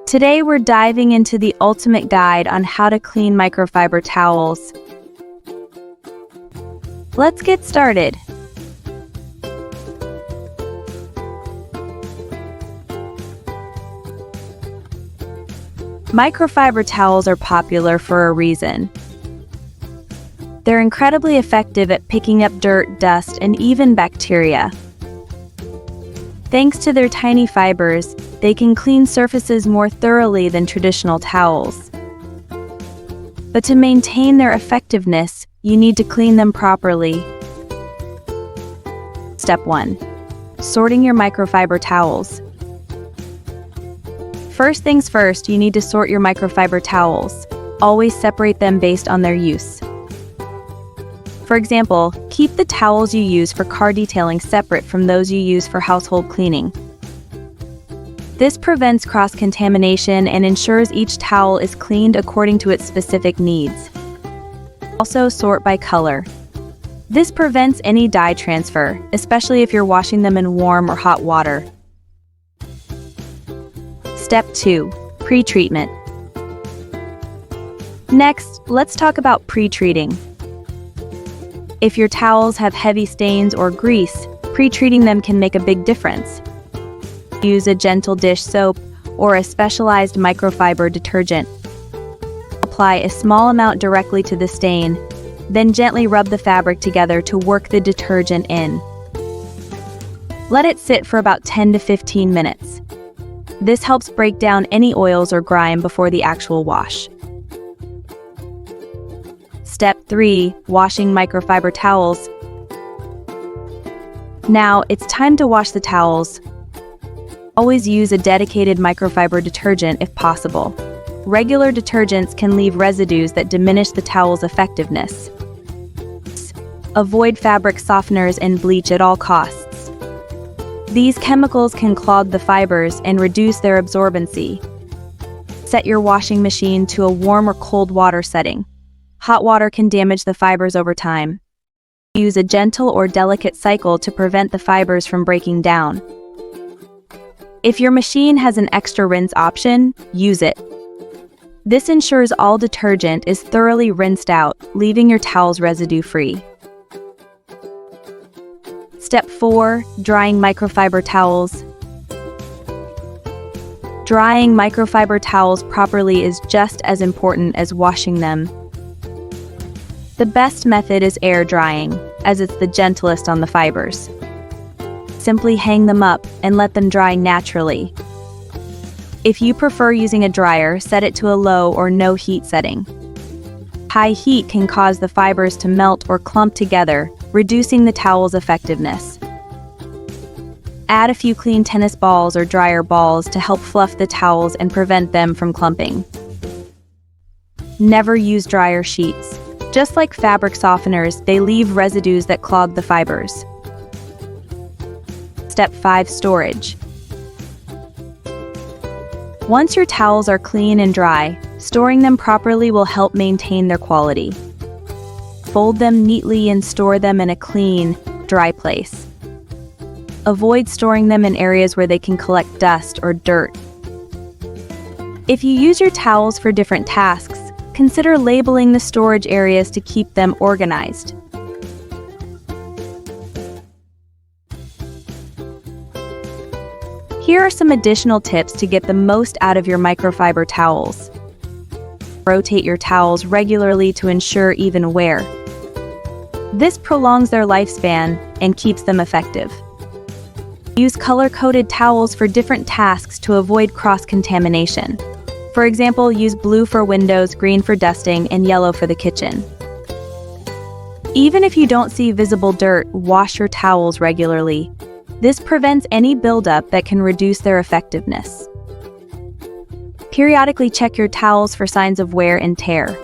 Today we're diving into the ultimate guide on how to clean microfiber towels. Let's get started. Microfiber towels are popular for a reason. They're incredibly effective at picking up dirt, dust, and even bacteria. Thanks to their tiny fibers, they can clean surfaces more thoroughly than traditional towels. But to maintain their effectiveness, you need to clean them properly. Step 1. Sorting your microfiber towels. First things first, you need to sort your microfiber towels. Always separate them based on their use. For example, keep the towels you use for car detailing separate from those you use for household cleaning. This prevents cross-contamination and ensures each towel is cleaned according to its specific needs. Also, sort by color. This prevents any dye transfer, especially if you're washing them in warm or hot water. Step 2. Pre-treatment. Next, let's talk about pre-treating. If your towels have heavy stains or grease, pre-treating them can make a big difference. Use a gentle dish soap or a specialized microfiber detergent. Apply a small amount directly to the stain, then gently rub the fabric together to work the detergent in. Let it sit for about 10 to 15 minutes. This helps break down any oils or grime before the actual wash. Step 3. Washing microfiber towels. Now, it's time to wash the towels. Always use a dedicated microfiber detergent if possible. Regular detergents can leave residues that diminish the towel's effectiveness. Avoid fabric softeners and bleach at all costs. These chemicals can clog the fibers and reduce their absorbency. Set your washing machine to a warm or cold water setting. Hot water can damage the fibers over time. Use a gentle or delicate cycle to prevent the fibers from breaking down. If your machine has an extra rinse option, use it. This ensures all detergent is thoroughly rinsed out, leaving your towels residue-free. Step 4. Drying microfiber towels. Drying microfiber towels properly is just as important as washing them. The best method is air drying, as it's the gentlest on the fibers. Simply hang them up and let them dry naturally. If you prefer using a dryer, set it to a low or no heat setting. High heat can cause the fibers to melt or clump together, reducing the towel's effectiveness. Add a few clean tennis balls or dryer balls to help fluff the towels and prevent them from clumping. Never use dryer sheets. Just like fabric softeners, they leave residues that clog the fibers. Step 5. Storage. Once your towels are clean and dry, storing them properly will help maintain their quality. Fold them neatly and store them in a clean, dry place. Avoid storing them in areas where they can collect dust or dirt. If you use your towels for different tasks, consider labeling the storage areas to keep them organized. Here are some additional tips to get the most out of your microfiber towels. Rotate your towels regularly to ensure even wear. This prolongs their lifespan and keeps them effective. Use color-coded towels for different tasks to avoid cross-contamination. For example, use blue for windows, green for dusting, and yellow for the kitchen. Even if you don't see visible dirt, wash your towels regularly. This prevents any buildup that can reduce their effectiveness. Periodically check your towels for signs of wear and tear.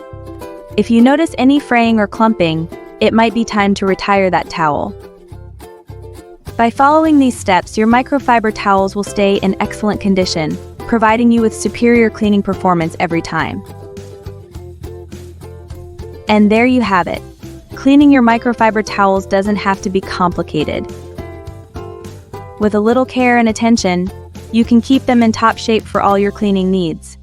If you notice any fraying or clumping, it might be time to retire that towel. By following these steps, your microfiber towels will stay in excellent condition, providing you with superior cleaning performance every time. And there you have it. Cleaning your microfiber towels doesn't have to be complicated. With a little care and attention, You can keep them in top shape for all your cleaning needs.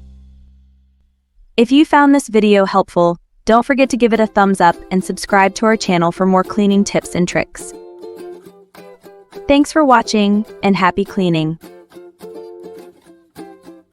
If you found this video helpful, don't forget to give it a thumbs up and subscribe to our channel for more cleaning tips and tricks. Thanks for watching, and happy cleaning!